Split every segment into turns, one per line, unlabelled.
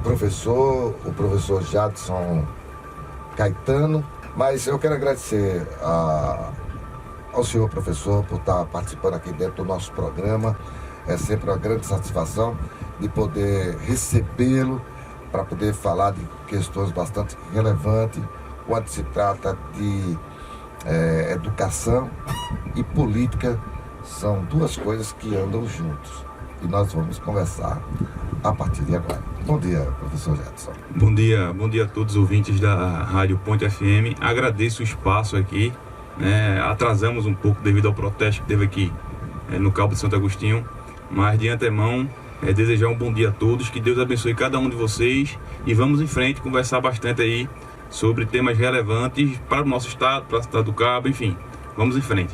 professor, o professor Jadson Caetano, mas eu quero agradecer ao senhor professor por estar participando aqui dentro do nosso programa. É sempre uma grande satisfação de poder recebê-lo para poder falar de questões bastante relevantes quando se trata de educação e política. São duas coisas que andam juntos e nós vamos conversar a partir de agora. Bom dia, professor Jadson.
Bom dia a todos os ouvintes da Rádio Ponte FM. Agradeço o espaço aqui, atrasamos um pouco devido ao protesto que teve aqui no Cabo de Santo Agostinho, mas de antemão desejar um bom dia a todos, que Deus abençoe cada um de vocês e vamos em frente conversar bastante aí sobre temas relevantes para o nosso estado, para o estado do Cabo, enfim, vamos em frente.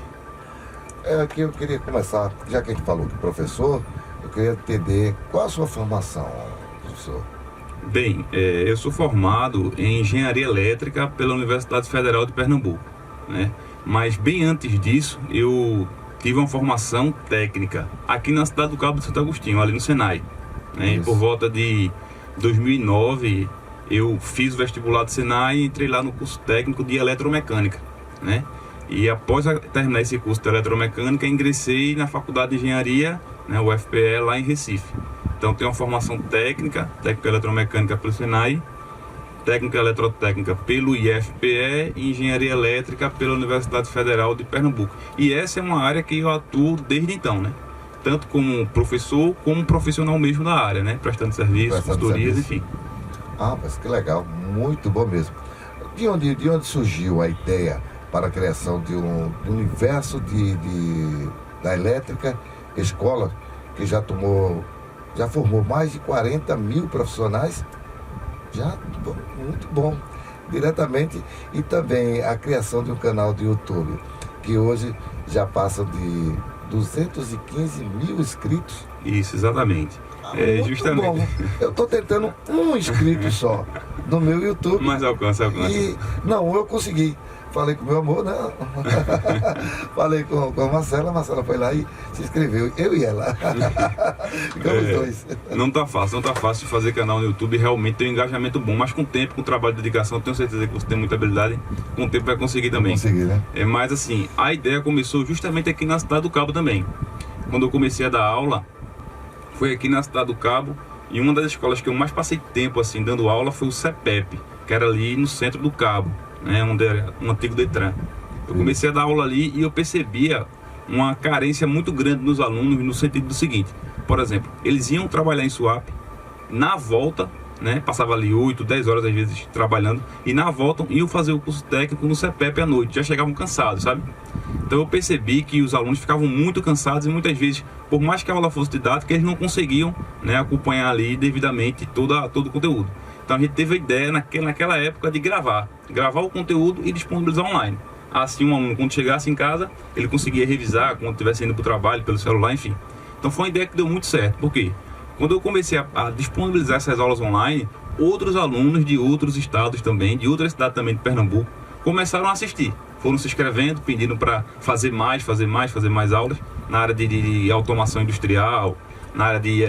Aqui eu queria começar, já que a gente falou que professor, eu queria entender qual a sua formação, professor.
Bem, eu sou formado em Engenharia Elétrica pela Universidade Federal de Pernambuco, né? Mas bem antes disso, eu tive uma formação técnica aqui na cidade do Cabo de Santo Agostinho, ali no Senai, né? E por volta de 2009, eu fiz o vestibular do Senai e entrei lá no curso técnico de eletromecânica, né? E após terminar esse curso de eletromecânica, ingressei na Faculdade de Engenharia, né, UFPE, lá em Recife. Então, tenho uma formação técnica eletromecânica pelo Senai, técnica eletrotécnica pelo IFPE e engenharia elétrica pela Universidade Federal de Pernambuco. E essa é uma área que eu atuo desde então, né? Tanto como professor, como profissional mesmo da área, né? Prestando serviço, consultorias, enfim.
Mas que legal, muito bom mesmo. De onde surgiu a ideia para a criação de um universo da elétrica, escola que já formou mais de 40 mil profissionais? Muito bom, diretamente, e também a criação de um canal de YouTube, que hoje já passa de 215 mil inscritos.
Isso, exatamente.
Justamente. Bom. Eu estou tentando um inscrito só no meu YouTube.
Mas alcança.
Não, eu consegui. Falei com meu amor, né? Falei com a Marcela foi lá e se inscreveu, eu e ela. Ficamos dois.
Não tá fácil fazer canal no YouTube, realmente tem um engajamento bom, mas com o tempo, com trabalho de dedicação, tenho certeza que você tem muita habilidade, com o tempo vai conseguir também.
Né?
Mas assim, a ideia começou justamente aqui na cidade do Cabo também. Quando eu comecei a dar aula, foi aqui na cidade do Cabo, e uma das escolas que eu mais passei tempo assim dando aula foi o CEPEP, que era ali no centro do Cabo, né, onde era um antigo Detran. Eu comecei a dar aula ali e eu percebia uma carência muito grande nos alunos no sentido do seguinte: por exemplo, eles iam trabalhar em Suape, na volta, né, passava ali 8, 10 horas às vezes trabalhando, e na volta iam fazer o curso técnico no CEPEP à noite, já chegavam cansados, sabe? Então eu percebi que os alunos ficavam muito cansados e muitas vezes, por mais que a aula fosse didática, eles não conseguiam, né, acompanhar ali devidamente todo o conteúdo. Então a gente teve a ideia naquela época de gravar o conteúdo e disponibilizar online. Assim, um aluno, quando chegasse em casa, ele conseguia revisar quando estivesse indo para o trabalho, pelo celular, enfim. Então foi uma ideia que deu muito certo. Por quê? Quando eu comecei a disponibilizar essas aulas online, outros alunos de outros estados também, de outras cidades também de Pernambuco, começaram a assistir. Foram se inscrevendo, pedindo para fazer mais aulas na área de automação industrial, na área de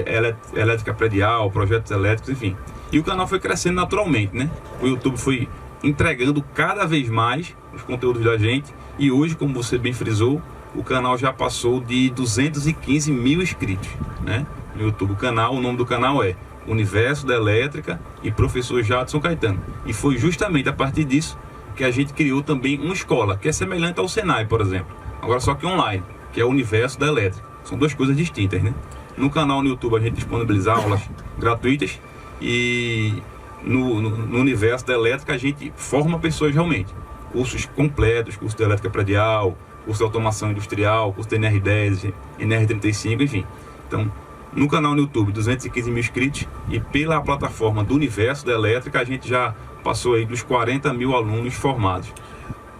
elétrica predial, projetos elétricos, enfim. E o canal foi crescendo naturalmente, né? O YouTube foi entregando cada vez mais os conteúdos da gente e hoje, como você bem frisou, o canal já passou de 215 mil inscritos, né? No YouTube, o nome do canal é Universo da Elétrica e Professor Jadson Caetano. E foi justamente a partir disso que a gente criou também uma escola, que é semelhante ao Senai, por exemplo. Agora só que online, que é o Universo da Elétrica. São duas coisas distintas, né? No canal no YouTube a gente disponibiliza aulas gratuitas e no Universo da Elétrica a gente forma pessoas realmente. Cursos completos, curso de elétrica predial, curso de automação industrial, curso de NR10, NR35, enfim. Então, no canal no YouTube, 215 mil inscritos, e pela plataforma do Universo da Elétrica a gente já passou aí dos 40 mil alunos formados.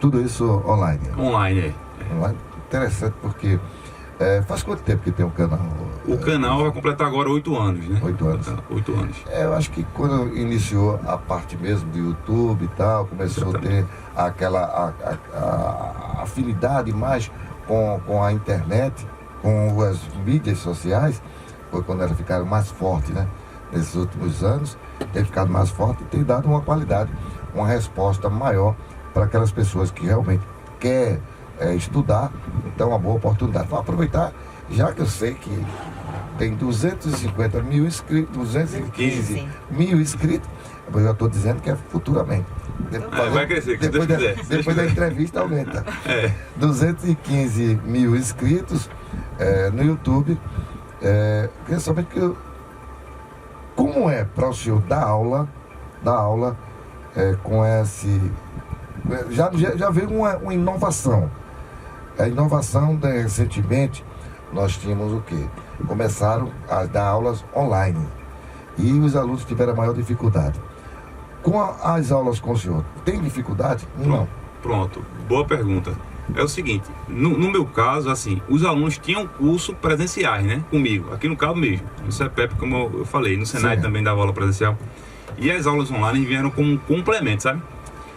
Tudo isso online?
Online,
Online? Interessante, porque faz quanto tempo que tem o canal?
O canal vai completar agora 8 anos, né?
8 anos.
8 anos.
Eu acho que quando iniciou a parte mesmo do YouTube e tal, começou a ter aquela afinidade mais com a internet, com as mídias sociais, foi quando elas ficaram mais fortes, né? nesses últimos anos, tem ficado mais forte e tem dado uma qualidade, uma resposta maior para aquelas pessoas que realmente querem estudar. Então, é uma boa oportunidade. Vou aproveitar, já que eu sei que tem 250 mil inscritos, 215 mil inscritos, eu já estou dizendo que é futuramente.
Vai crescer, se Deus quiser.
Depois da entrevista aumenta. 215 mil inscritos no YouTube. Queria saber como é para o senhor dar aula com esse... Já veio uma inovação. A inovação, recentemente, nós tínhamos o quê? Começaram a dar aulas online. E os alunos tiveram a maior dificuldade. Com as aulas com o senhor, tem dificuldade? Não.
Pronto, boa pergunta. É o seguinte, no meu caso, assim, os alunos tinham curso presenciais, né, comigo, aqui no Cabo mesmo, no CEPEP, como eu falei, no Senai
Sim.
também dava aula presencial. E as aulas online vieram como um complemento, sabe?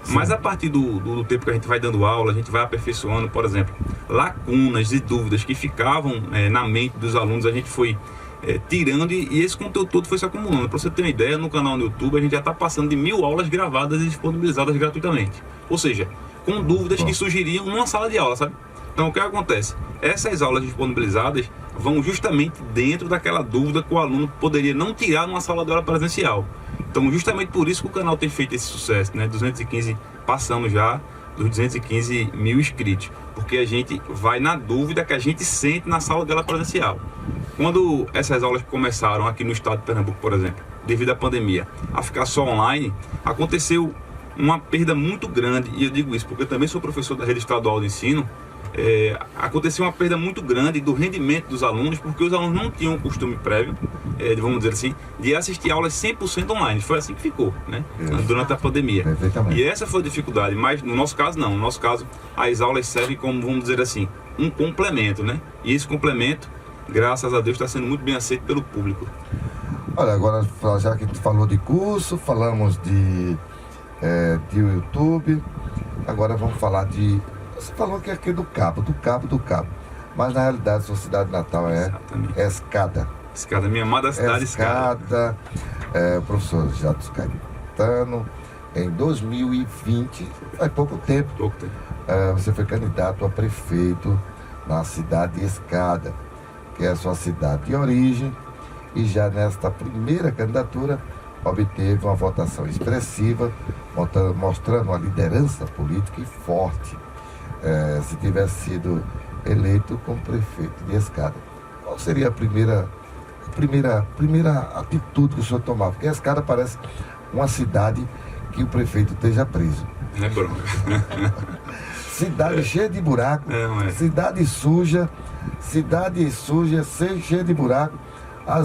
Sim. Mas a partir do tempo que a gente vai dando aula, a gente vai aperfeiçoando, por exemplo, lacunas e dúvidas que ficavam na mente dos alunos, a gente foi tirando e esse conteúdo todo foi se acumulando. Para você ter uma ideia, no canal no YouTube a gente já está passando de 1000 aulas gravadas e disponibilizadas gratuitamente. Ou seja, com dúvidas que surgiriam numa sala de aula, sabe? Então o que acontece? Essas aulas disponibilizadas vão justamente dentro daquela dúvida que o aluno poderia não tirar numa sala de aula presencial. Então justamente por isso que o canal tem feito esse sucesso, né? 215, passamos já dos 215 mil inscritos, porque a gente vai na dúvida que a gente sente na sala de aula presencial. Quando essas aulas começaram aqui no estado de Pernambuco, por exemplo, devido à pandemia, a ficar só online, aconteceu uma perda muito grande, e eu digo isso porque eu também sou professor da rede estadual de ensino. Aconteceu uma perda muito grande do rendimento dos alunos, porque os alunos não tinham um costume prévio, vamos dizer assim, de assistir aulas 100% online. Foi assim que ficou, né? Durante a pandemia. E essa foi a dificuldade, mas no nosso caso não. No nosso caso, as aulas servem como, vamos dizer assim, um complemento, né? E esse complemento, graças a Deus, está sendo muito bem aceito pelo público.
Olha, agora já que tu falou de curso, falamos de YouTube, agora vamos falar de... Você falou que é aqui do Cabo, mas na realidade sua cidade natal é Escada.
Escada, minha amada cidade Escada.
O professor Jadson Caetano, em 2020, faz pouco tempo, você foi candidato a prefeito na cidade de Escada, que é a sua cidade de origem, e já nesta primeira candidatura obteve uma votação expressiva, mostrando uma liderança política e forte. Se tivesse sido eleito como prefeito de Escada, qual seria a primeira atitude que o senhor tomava? Porque Escada parece uma cidade que o prefeito esteja preso.
É bronca.
Cidade cheia de buraco, cidade suja, cheia de buraco,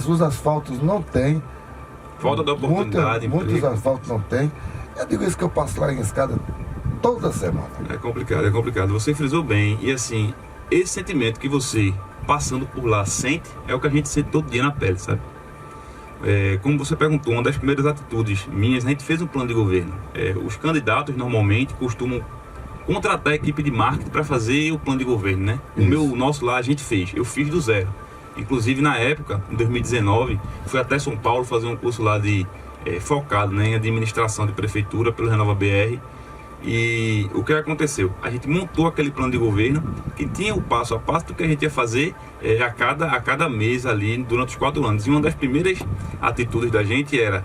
os asfaltos não tem.
Falta de oportunidade.
Muitos asfaltos não tem. Eu digo isso que eu passo lá em Escada toda semana. É
complicado. Você frisou bem. E assim, esse sentimento que você, passando por lá, sente, é o que a gente sente todo dia na pele, sabe? Como você perguntou, uma das primeiras atitudes minhas, a gente fez um plano de governo. Os candidatos normalmente costumam contratar a equipe de marketing para fazer o plano de governo, né? O nosso lá a gente fez. Eu fiz do zero. Inclusive na época, em 2019, fui até São Paulo fazer um curso lá focado, né, em administração de prefeitura pelo Renova BR. E o que aconteceu? A gente montou aquele plano de governo que tinha o passo a passo do que a gente ia fazer a cada mês ali durante os 4 anos. E uma das primeiras atitudes da gente era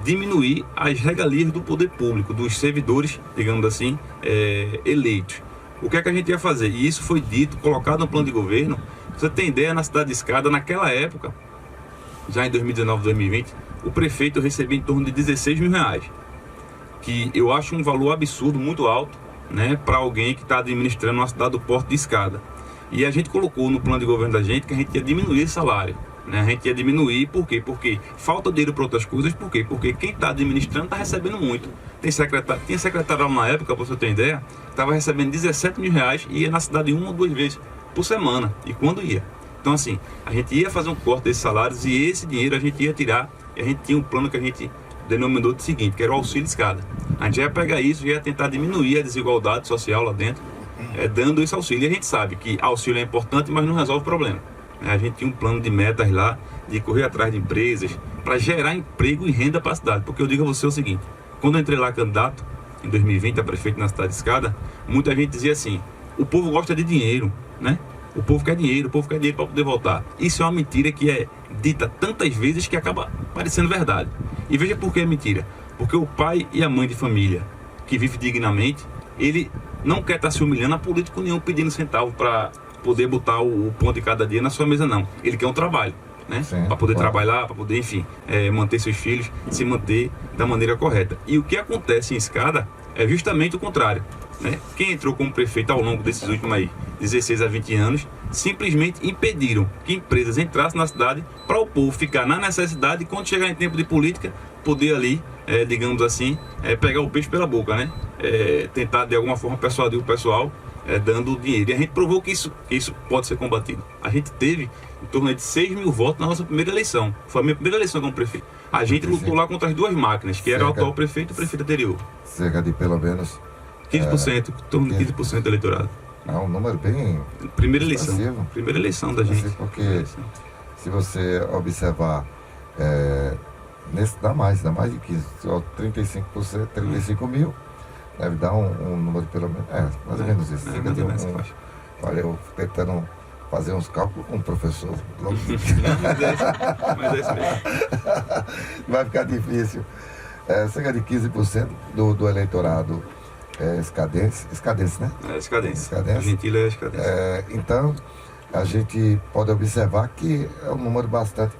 diminuir as regalias do poder público, dos servidores, digamos assim, eleitos. O que é que a gente ia fazer? E isso foi dito, colocado no plano de governo. Você tem ideia, na cidade de Escada, naquela época, já em 2019, 2020, o prefeito recebia em torno de 16 mil reais. Que eu acho um valor absurdo, muito alto, né, para alguém que está administrando uma cidade do porte de Escada. E a gente colocou no plano de governo da gente que a gente ia diminuir esse salário. Né? A gente ia diminuir, por quê? Porque falta dinheiro para outras coisas, por quê? Porque quem está administrando está recebendo muito. Tinha secretário na época, para você ter ideia, estava recebendo 17 mil reais e ia na cidade 1 ou 2 vezes por semana. E quando ia? Então assim, a gente ia fazer um corte desses salários e esse dinheiro a gente ia tirar. E a gente tinha um plano que a gente denominou de seguinte, que era o auxílio escada. A gente ia pegar isso e ia tentar diminuir a desigualdade social lá dentro, dando esse auxílio. E a gente sabe que auxílio é importante, mas não resolve o problema. A gente tinha um plano de metas lá, de correr atrás de empresas, para gerar emprego e renda para a cidade. Porque eu digo a você o seguinte, quando eu entrei lá candidato, em 2020, a prefeito na cidade de Escada, muita gente dizia assim, o povo gosta de dinheiro, né? O povo quer dinheiro para poder votar. Isso é uma mentira que é dita tantas vezes que acaba parecendo verdade. E veja por que é mentira. Porque o pai e a mãe de família que vive dignamente, ele não quer estar se humilhando a político nenhum pedindo centavo para poder botar o pão de cada dia na sua mesa, não. Ele quer um trabalho, né? Para poder trabalhar, para poder, enfim, manter seus filhos, se manter da maneira correta. E o que acontece em Escada é justamente o contrário, né? Quem entrou como prefeito ao longo desses últimos aí 16 a 20 anos, simplesmente impediram que empresas entrassem na cidade para o povo ficar na necessidade e quando chegar em tempo de política, poder ali, digamos assim, pegar o peixe pela boca, né? Tentar de alguma forma persuadir o pessoal dando dinheiro. E a gente provou que isso pode ser combatido. A gente teve em torno de 6 mil votos na nossa primeira eleição. Foi a minha primeira eleição como prefeito. A gente lutou lá contra as duas máquinas, que era o atual prefeito e o prefeito anterior.
Cerca de pelo menos
15%, em torno de 15% do eleitorado.
É um número bem
Primeira
expressivo.
Primeira eleição da gente.
Porque se você observar, dá mais de 15%, só 35%, 35 mil, deve dar um número pelo menos, mais ou menos isso. Olha, eu tentando fazer uns cálculos com o professor.
Mas é isso mesmo.
Vai ficar difícil. Cerca de 15% do eleitorado escadense, né?
Escadense. Gentil é escadense.
Então, a gente pode observar que é um número bastante.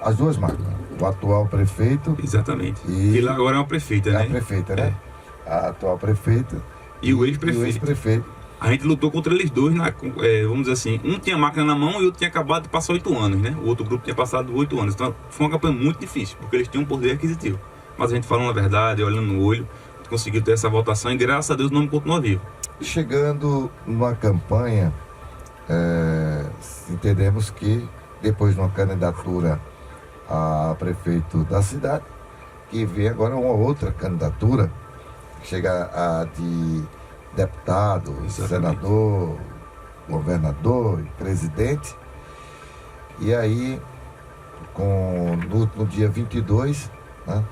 As duas máquinas, o atual prefeito.
Exatamente. E lá agora é uma prefeita, né?
A prefeita, né? A atual prefeita.
E o ex-prefeito. A gente lutou contra eles dois, vamos dizer assim, um tinha máquina na mão e o outro tinha acabado de passar 8 anos, né? O outro grupo tinha passado 8 anos. Então foi uma campanha muito difícil, porque eles tinham um poder aquisitivo. Mas a gente falando a verdade, olhando no olho, conseguiu ter essa votação e graças a Deus o nome continua vivo.
Chegando numa campanha, entendemos que depois de uma candidatura a prefeito da cidade, que vem agora uma outra candidatura, chega a de deputado, senador, governador e presidente. E aí, no dia 22, né,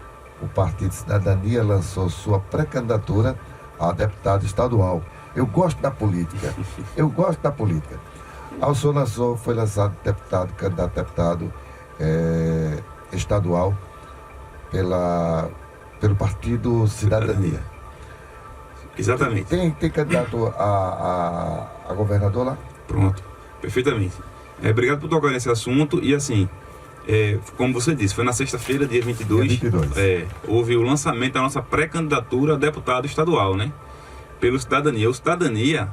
o Partido Cidadania lançou sua pré-candidatura a deputado estadual. Eu gosto da política. Ao senhor foi lançado candidato a deputado estadual pelo Partido Cidadania.
Exatamente.
Tem candidato a governador lá?
Pronto, perfeitamente. Obrigado por tocar nesse assunto. E assim, como você disse, foi na sexta-feira, dia 22. Houve o lançamento da nossa pré-candidatura a deputado estadual, né? Pelo Cidadania. O Cidadania,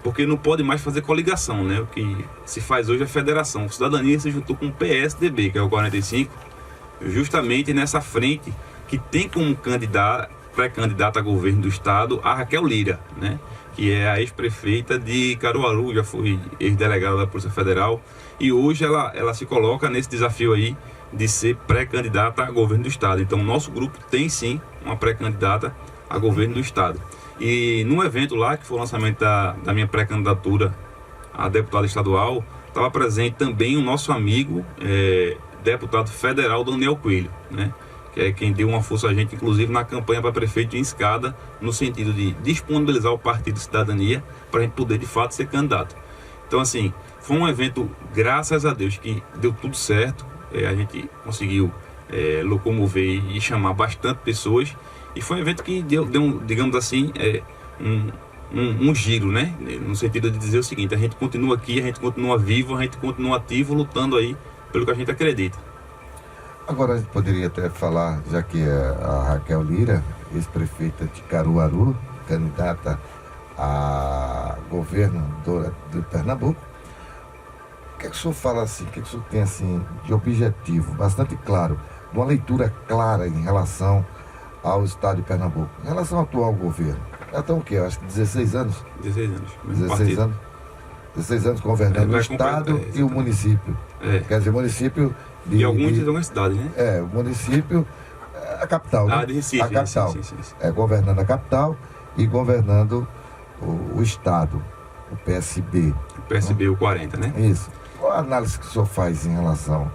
porque não pode mais fazer coligação, né? O que se faz hoje é federação. O Cidadania se juntou com o PSDB, que é o 45, justamente nessa frente que tem como pré-candidata a governo do estado a Raquel Lira, né? Que é a ex-prefeita de Caruaru, já foi ex-delegada da Polícia Federal, e hoje ela se coloca nesse desafio aí de ser pré-candidata a governo do estado. Então, o nosso grupo tem sim uma pré-candidata a governo do estado. E num evento lá, que foi o lançamento da minha pré-candidatura a deputado estadual, estava presente também o nosso amigo, deputado federal Daniel Coelho, né? Que é quem deu uma força a gente, inclusive, na campanha para prefeito em Escada, no sentido de disponibilizar o Partido Cidadania para a gente poder, de fato, ser candidato. Então, assim, foi um evento, graças a Deus, que deu tudo certo. A gente conseguiu locomover e chamar bastante pessoas. E foi um evento que deu digamos assim, um giro, né? No sentido de dizer o seguinte, a gente continua aqui, a gente continua vivo, a gente continua ativo, lutando aí pelo que a gente acredita.
Agora a gente poderia até falar, já que a Raquel Lira, ex-prefeita de Caruaru, candidata a governadora de Pernambuco, o que o senhor fala assim, o que o senhor tem assim de objetivo, bastante claro, de uma leitura clara em relação ao estado de Pernambuco, em relação ao atual governo? Já estão o quê? Eu acho que 16 anos?
16 anos.
16 anos governando o estado e o município. Quer dizer, município...
E algumas cidades, né?
O município, a capital, né?
De Recife.
A capital.
Sim.
Governando a capital e governando o estado, o PSB.
O PSB, o 40, né?
Isso. Qual a análise que o senhor faz em relação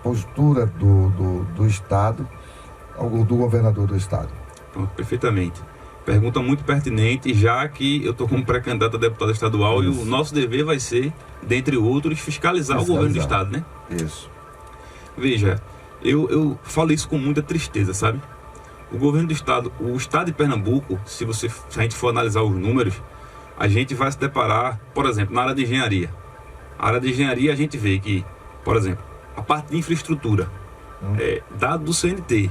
postura do Estado, do governador do Estado.
Pronto, perfeitamente. Pergunta muito pertinente, já que eu estou como pré-candidato a deputado estadual. Isso. E o nosso dever vai ser, dentre outros, fiscalizar o governo do Estado, né?
Isso.
Veja, eu falo isso com muita tristeza, sabe? O governo do Estado, o Estado de Pernambuco, se a gente for analisar os números, a gente vai se deparar, por exemplo, na área de engenharia. A área de engenharia a gente vê que, por exemplo, a parte de infraestrutura, dado do CNT,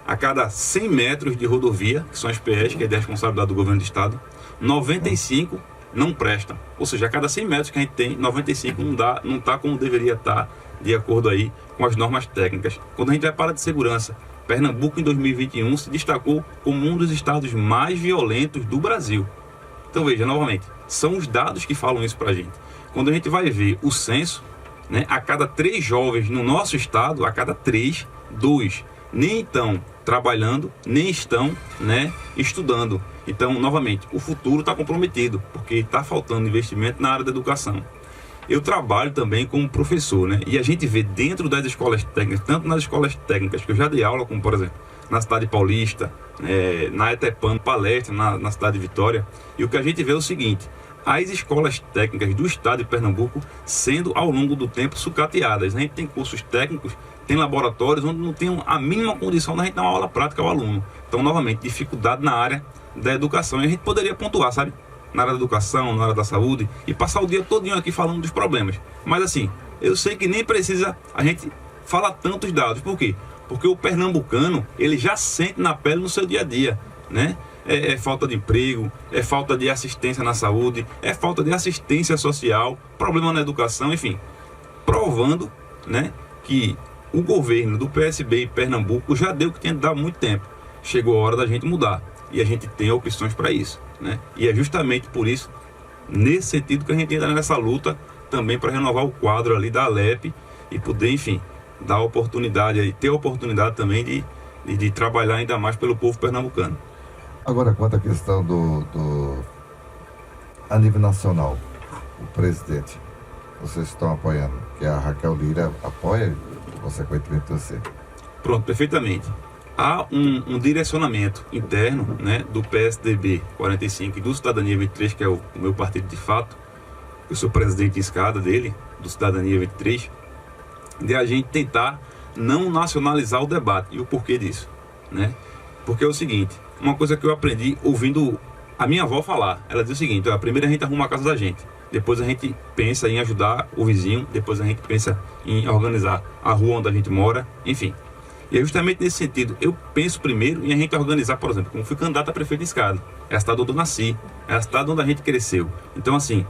a cada 100 metros de rodovia, que são as PS, que é de responsabilidade do governo do Estado, 95 não prestam. Ou seja, a cada 100 metros que a gente tem, 95 não está como deveria estar, de acordo aí com as normas técnicas. Quando a gente vai para a de segurança, Pernambuco em 2021 se destacou como um dos estados mais violentos do Brasil. Então veja, novamente, são os dados que falam isso pra gente. Quando a gente vai ver o censo, né, a cada 3 jovens no nosso estado, a cada 3, 2 nem estão trabalhando, nem estão, né, estudando. Então, novamente, o futuro está comprometido, porque está faltando investimento na área da educação. Eu trabalho também como professor, né, e a gente vê dentro das escolas técnicas, tanto nas escolas técnicas que eu já dei aula, como por exemplo, na cidade paulista, na ETEPAN, palestra na cidade de Vitória, e o que a gente vê é o seguinte: as escolas técnicas do estado de Pernambuco sendo ao longo do tempo sucateadas. A gente tem cursos técnicos, tem laboratórios onde não tem a mínima condição da gente dar uma aula prática ao aluno. Então, novamente, dificuldade na área da educação. E a gente poderia pontuar, sabe? Na área da educação, na área da saúde, e passar o dia todinho aqui falando dos problemas. Mas assim, eu sei que nem precisa a gente falar tantos dados. Por quê? Porque o pernambucano, ele já sente na pele no seu dia a dia, né? É falta de emprego, é falta de assistência na saúde, é falta de assistência social, problema na educação, enfim. Provando, né, que o governo do PSB em Pernambuco já deu o que tinha de dar há muito tempo. Chegou a hora da gente mudar. E a gente tem opções para isso, né? E é justamente por isso, nesse sentido, que a gente entra nessa luta também para renovar o quadro ali da Alep e poder, enfim, dar a oportunidade aí, ter a oportunidade também de trabalhar ainda mais pelo povo pernambucano.
Agora, quanto à questão a nível nacional, o presidente, vocês estão apoiando, que a Raquel Lira apoia, consequentemente, você?
Pronto, perfeitamente. Há um direcionamento interno, né, do PSDB 45 e do Cidadania 23, que é o meu partido de fato. Eu sou presidente de escada dele, do Cidadania 23, de a gente tentar não nacionalizar o debate. E o porquê disso, né? Porque é o seguinte, uma coisa que eu aprendi ouvindo a minha avó falar. Ela diz o seguinte: primeiro a gente arruma a casa da gente, depois a gente pensa em ajudar o vizinho, depois a gente pensa em organizar a rua onde a gente mora, enfim. E é justamente nesse sentido, eu penso primeiro em a gente organizar, por exemplo, como fui candidato a prefeito de Escada. É a cidade onde eu nasci, é a cidade onde a gente cresceu. Então assim,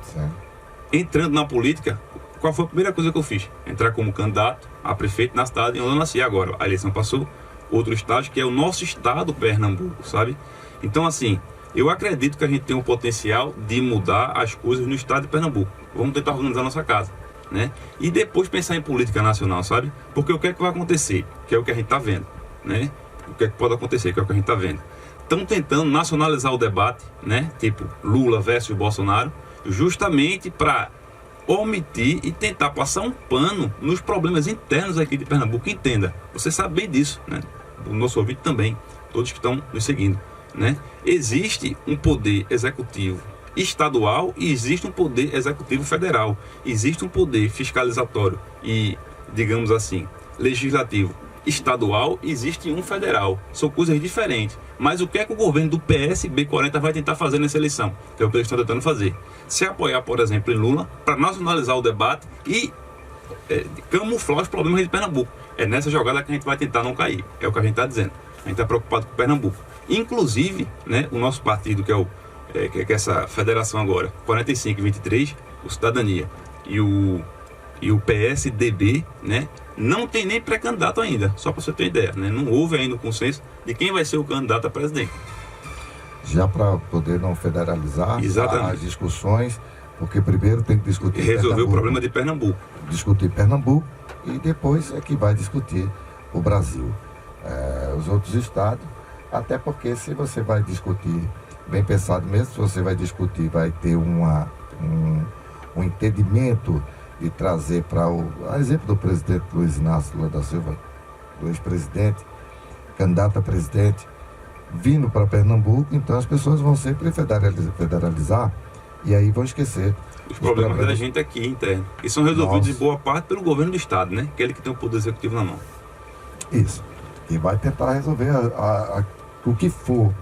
entrando na política, qual foi a primeira coisa que eu fiz? Entrar como candidato a prefeito na cidade onde eu nasci. Agora, a eleição passou, outro estágio, que é o nosso estado, Pernambuco, sabe? Então assim, eu acredito que a gente tem um potencial de mudar as coisas no estado de Pernambuco. Vamos tentar organizar a nossa casa, né? E depois pensar em política nacional, sabe? Porque o que é que vai acontecer? Que é o que a gente está vendo, né? O que é que pode acontecer? Que é o que a gente está vendo. Estão tentando nacionalizar o debate, né? Tipo Lula versus Bolsonaro, justamente para omitir e tentar passar um pano nos problemas internos aqui de Pernambuco. Entenda, você sabe bem disso, né? O nosso ouvinte também, todos que estão nos seguindo, né? Existe um poder executivo estadual e existe um poder executivo federal. Existe um poder fiscalizatório e, digamos assim, legislativo estadual, existe um federal. São coisas diferentes. Mas o que é que o governo do PSB 40 vai tentar fazer nessa eleição? Que é o que eles estão tentando fazer. Se apoiar, por exemplo, em Lula, para nacionalizar o debate e camuflar os problemas de Pernambuco. É nessa jogada que a gente vai tentar não cair. É o que a gente está dizendo. A gente está preocupado com Pernambuco. Inclusive, né, o nosso partido, que é essa federação agora, 45 e 23, o Cidadania e o PSDB, né, não tem nem pré-candidato ainda, só para você ter ideia, né? Não houve ainda o consenso de quem vai ser o candidato a presidente.
Já para poder não federalizar as discussões, porque primeiro tem que discutir
resolver o problema de Pernambuco.
Discutir Pernambuco e depois é que vai discutir o Brasil. Os outros estados, até porque se você vai discutir, bem pensado mesmo, se você vai discutir, vai ter um entendimento de trazer para a exemplo do presidente Luiz Inácio Lula da Silva, do ex-presidente, candidato a presidente, vindo para Pernambuco, então as pessoas vão sempre federalizar e aí vão esquecer
os problemas da gente aqui interno, que são resolvidos em boa parte pelo governo do estado, né? Aquele que tem o poder executivo na mão.
Isso. E vai tentar resolver o que for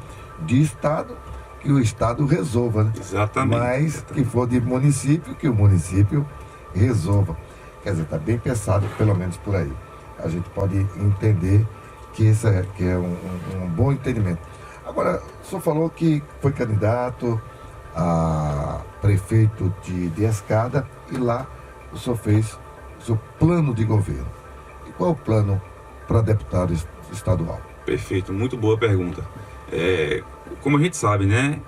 de estado, que o estado resolva, né?
Exatamente.
Mas que for de município, que o município resolva. Quer dizer, está bem pensado, pelo menos por aí. A gente pode entender que esse é um bom entendimento. Agora, o senhor falou que foi candidato a prefeito de Escada e lá o senhor fez o seu plano de governo. E qual é o plano para deputado estadual?
Perfeito, muito boa pergunta. Como a gente sabe, né,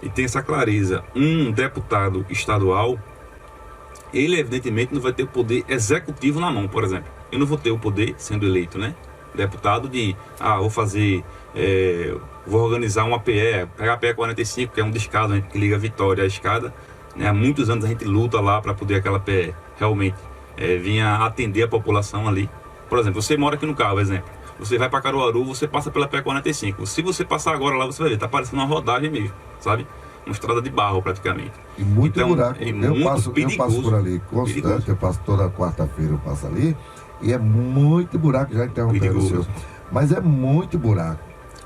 e tem essa clareza, um deputado estadual, ele evidentemente não vai ter o poder executivo na mão, por exemplo. Eu não vou ter o poder, sendo eleito, né, deputado, vou organizar uma PE, pegar a PE 45, que é um descado, né, que liga Vitória à Escada, né, há muitos anos a gente luta lá para poder aquela PE realmente vinha atender a população ali. Por exemplo, você mora aqui no Cabo, exemplo. Você vai para Caruaru, você passa pela P45. Se você passar agora lá, você vai ver, tá parecendo uma rodagem mesmo, sabe? Uma estrada de barro praticamente.
E muito buraco.
Eu passo
por ali constante, eu passo toda quarta-feira, eu passo ali, e é muito buraco, já interrompendo o senhor. Mas é muito buraco.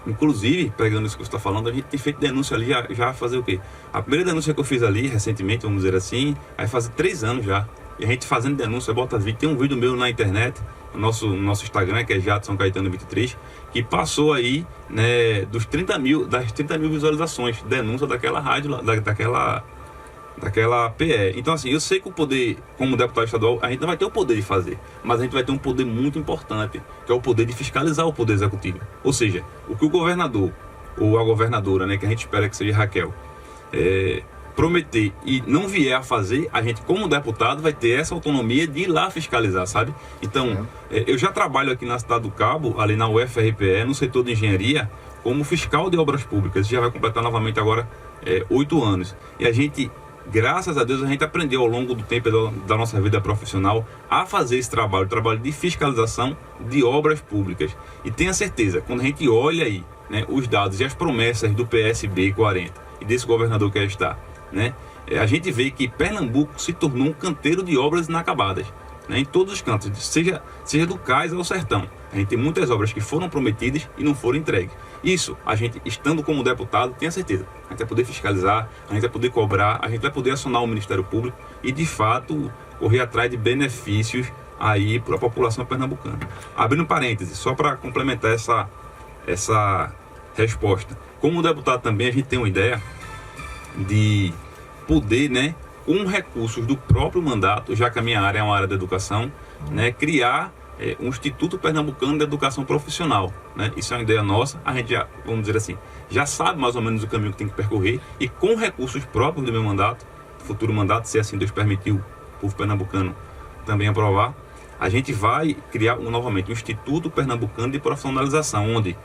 Inclusive, pegando isso que você está falando, a gente tem feito denúncia ali já fazer o quê? A primeira denúncia que eu fiz ali, recentemente, vamos dizer assim, aí faz 3 anos já. E a gente fazendo denúncia, bota vídeo. Tem um vídeo meu na internet, no nosso Instagram, que é Jadson Caetano 23, que passou aí, né, das 30 mil visualizações, denúncia daquela rádio, daquela PE. Então, assim, eu sei que o poder, como deputado estadual, a gente não vai ter o poder de fazer, mas a gente vai ter um poder muito importante, que é o poder de fiscalizar o poder executivo. Ou seja, o que o governador, ou a governadora, né, que a gente espera que seja Raquel, prometer e não vier a fazer, a gente como deputado vai ter essa autonomia de ir lá fiscalizar, sabe? Então, eu já trabalho aqui na cidade do Cabo, ali na UFRPE, no setor de engenharia, como fiscal de obras públicas. Já vai completar novamente agora 8 anos. E a gente, graças a Deus, a gente aprendeu ao longo do tempo da nossa vida profissional a fazer esse trabalho, o trabalho de fiscalização de obras públicas. E tenha certeza, quando a gente olha aí, né, os dados e as promessas do PSB 40 e desse governador que aí está, né, a gente vê que Pernambuco se tornou um canteiro de obras inacabadas, né, em todos os cantos, seja do cais ao sertão. A gente tem muitas obras que foram prometidas e não foram entregues. Isso, a gente, estando como deputado, tenha certeza. A gente vai poder fiscalizar, a gente vai poder cobrar, a gente vai poder acionar o Ministério Público e, de fato, correr atrás de benefícios aí para a população pernambucana. Abrindo parênteses, só para complementar essa resposta. Como deputado também, a gente tem uma ideia de poder, né, com recursos do próprio mandato, já que a minha área é uma área de educação, né, criar um Instituto Pernambucano de Educação Profissional, né? Isso é uma ideia nossa, a gente já, vamos dizer assim, já sabe mais ou menos o caminho que tem que percorrer e com recursos próprios do meu mandato, futuro mandato, se assim Deus permitiu, o povo pernambucano também aprovar, a gente vai criar novamente um Instituto Pernambucano de Profissionalização, onde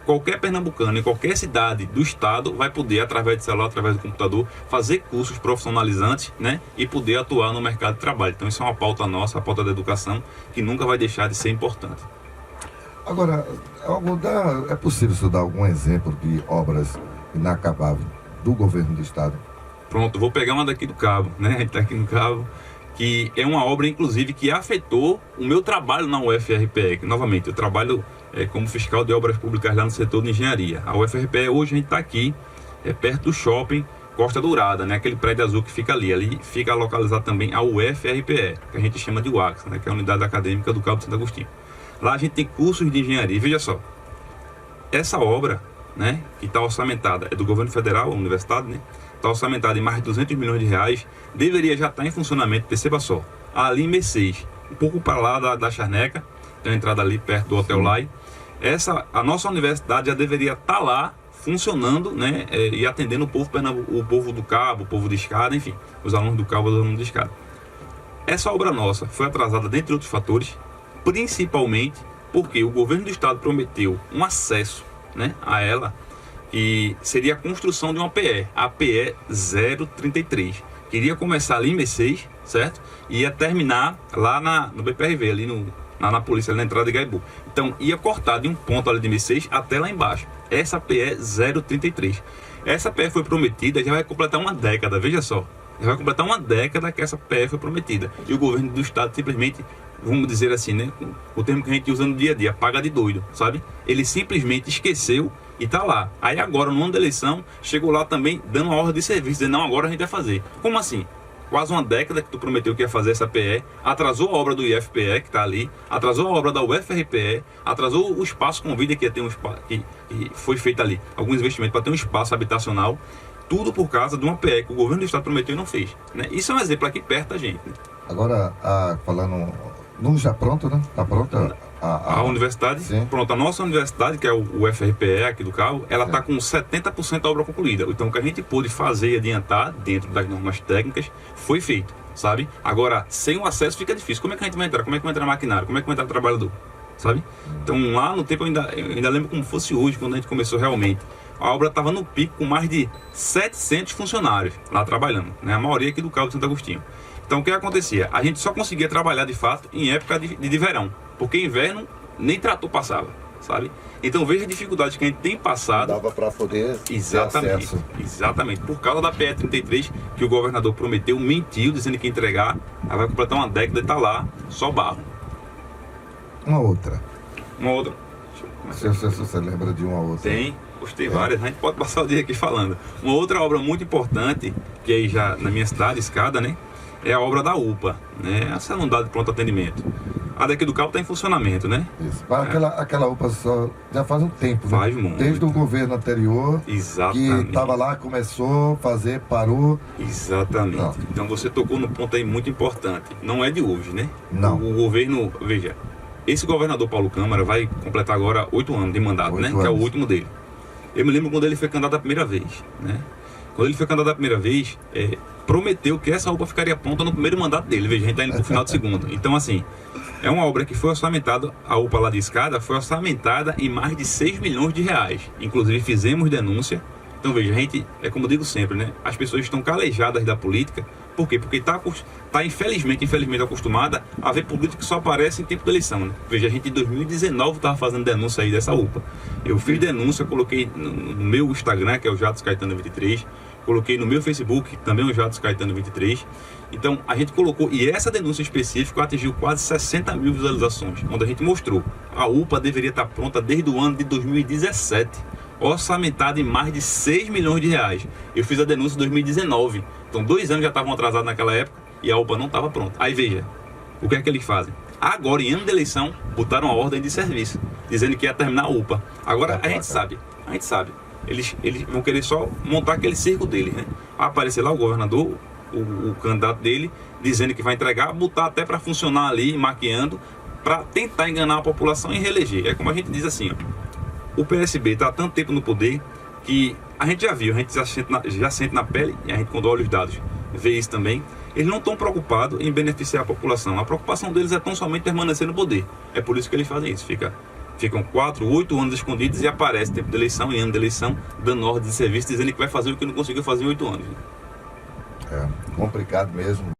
qualquer pernambucano, em qualquer cidade do estado, vai poder, através de celular, através do computador, fazer cursos profissionalizantes, né, e poder atuar no mercado de trabalho. Então isso é uma pauta nossa, a pauta da educação, que nunca vai deixar de ser importante.
Agora, é possível você dar algum exemplo de obras inacabáveis do governo do estado?
Pronto, vou pegar uma daqui do Cabo, né, a gente está aqui no Cabo, que é uma obra, inclusive, que afetou o meu trabalho na UFRPE, que, novamente, eu trabalho como fiscal de obras públicas lá no setor de engenharia. A UFRPE, hoje a gente está aqui, perto do shopping Costa Dourada, né? Aquele prédio azul que fica ali. Ali fica localizado também a UFRPE, que a gente chama de UACS, né? Que é a Unidade Acadêmica do Cabo de Santo Agostinho. Lá a gente tem cursos de engenharia. E veja só, essa obra, né, que está orçamentada, é do governo federal, a universidade, né? Está orçamentada em mais de 200 milhões de reais, deveria já estar em funcionamento, perceba só, ali em Mercedes, um pouco para lá da Charneca, tem uma entrada ali perto do Hotel Lai. A nossa universidade já deveria estar lá funcionando, né, e atendendo o povo do Cabo, o povo de Escada, enfim, os alunos do Cabo, os alunos de Escada. Essa obra nossa foi atrasada, dentre outros fatores, principalmente porque o governo do estado prometeu um acesso, né, a ela, e seria a construção de uma PE, a PE 033, queria começar ali em Messias, certo? E ia terminar lá no BPRV, ali na polícia, ali na entrada de Gaibu. Então ia cortar de um ponto ali de Messias até lá embaixo. Essa PE 033. Essa PE foi prometida, já vai completar uma década, veja só. Já vai completar uma década que essa PE foi prometida. E o governo do estado simplesmente, vamos dizer assim, né? O termo que a gente usa no dia a dia, paga de doido, sabe? Ele simplesmente esqueceu e tá lá. Aí agora, no ano da eleição, chegou lá também dando uma ordem de serviço, dizendo, não, agora a gente vai fazer. Como assim? Quase uma década que tu prometeu que ia fazer essa PE, atrasou a obra do IFPE, que tá ali, atrasou a obra da UFRPE, atrasou o espaço com vida que ia ter um espaço, que foi feito ali, alguns investimentos para ter um espaço habitacional, tudo por causa de uma PE que o governo do estado prometeu e não fez, né? Isso é um exemplo aqui perto da gente, né?
Agora, falando, não já pronto, né? Tá pronta?
A universidade,
sim.
Pronto, a nossa universidade, que é o UFRPE aqui do Cabo, ela está com 70% da obra concluída. Então, o que a gente pôde fazer e adiantar dentro das normas técnicas foi feito, sabe? Agora, sem o acesso fica difícil. Como é que a gente vai entrar? Como é que vai entrar maquinário? Como é que vai entrar trabalhador? Sabe? Então, lá no tempo, eu ainda lembro como fosse hoje, quando a gente começou realmente. A obra estava no pico com mais de 700 funcionários lá trabalhando, né? A maioria aqui do Cabo de Santo Agostinho. Então, o que acontecia? A gente só conseguia trabalhar de fato em época de verão, porque inverno nem trator passava, sabe? Então, veja a dificuldade que a gente tem passado.
Dava para poder
exatamente, ter acesso. Exatamente. Por causa da PE 33, que o governador prometeu, mentiu, dizendo que ia entregar, ela vai completar uma década e está lá, só barro.
Uma outra. Se você lembra de uma outra?
Tem, gostei várias, a gente pode passar o dia aqui falando. Uma outra obra muito importante, que aí já na minha cidade, Escada, né? É a obra da UPA, né? Essa não dá de pronto atendimento. A daqui do Cabo está em funcionamento, né?
Isso. Aquela UPA já faz um tempo, né?
Faz muito.
Desde o governo anterior.
Exatamente.
Que estava lá, começou a fazer, parou.
Exatamente. Não. Então você tocou no ponto aí muito importante. Não é de hoje, né?
Não.
O governo, veja, esse governador Paulo Câmara vai completar agora 8 anos de mandato, né? Que é o último dele. Eu me lembro quando ele foi candidato a primeira vez, né? Quando ele foi candidato a primeira vez, prometeu que essa UPA ficaria pronta no primeiro mandato dele. Veja, a gente está indo para o final do segundo. Então, assim, é uma obra que foi orçamentada, a UPA lá de Escada foi orçamentada em mais de 6 milhões de reais. Inclusive, fizemos denúncia. Então, veja, a gente, é como eu digo sempre, né? As pessoas estão calejadas da política. Por quê? Porque está infelizmente acostumada a ver política que só aparece em tempo de eleição, né? Veja, a gente em 2019 estava fazendo denúncia aí dessa UPA. Eu fiz denúncia, coloquei no meu Instagram, que é o Jatos Caetano 23, coloquei no meu Facebook, também o Jatos Caetano 23. Então, a gente colocou, e essa denúncia específica atingiu quase 60 mil visualizações, onde a gente mostrou a UPA deveria estar pronta desde o ano de 2017, orçamentada em mais de 6 milhões de reais. Eu fiz a denúncia em 2019, então 2 anos já estavam atrasados naquela época e a UPA não estava pronta. Aí veja, o que é que eles fazem? Agora, em ano de eleição, botaram a ordem de serviço, dizendo que ia terminar a UPA. Agora, a gente sabe, eles vão querer só montar aquele circo deles, né? Vai aparecer lá o governador, o candidato dele, dizendo que vai entregar, botar até para funcionar ali, maquiando, para tentar enganar a população e reeleger. É como a gente diz assim, ó. O PSB está há tanto tempo no poder que a gente já viu, a gente já sente na pele, e a gente quando olha os dados vê isso também, eles não estão preocupados em beneficiar a população. A preocupação deles é tão somente permanecer no poder. É por isso que eles fazem isso. Ficam 4, 8 anos escondidos e aparece tempo de eleição e ano de eleição, dando ordem de serviço, dizendo que vai fazer o que não conseguiu fazer em 8 anos.
É complicado mesmo.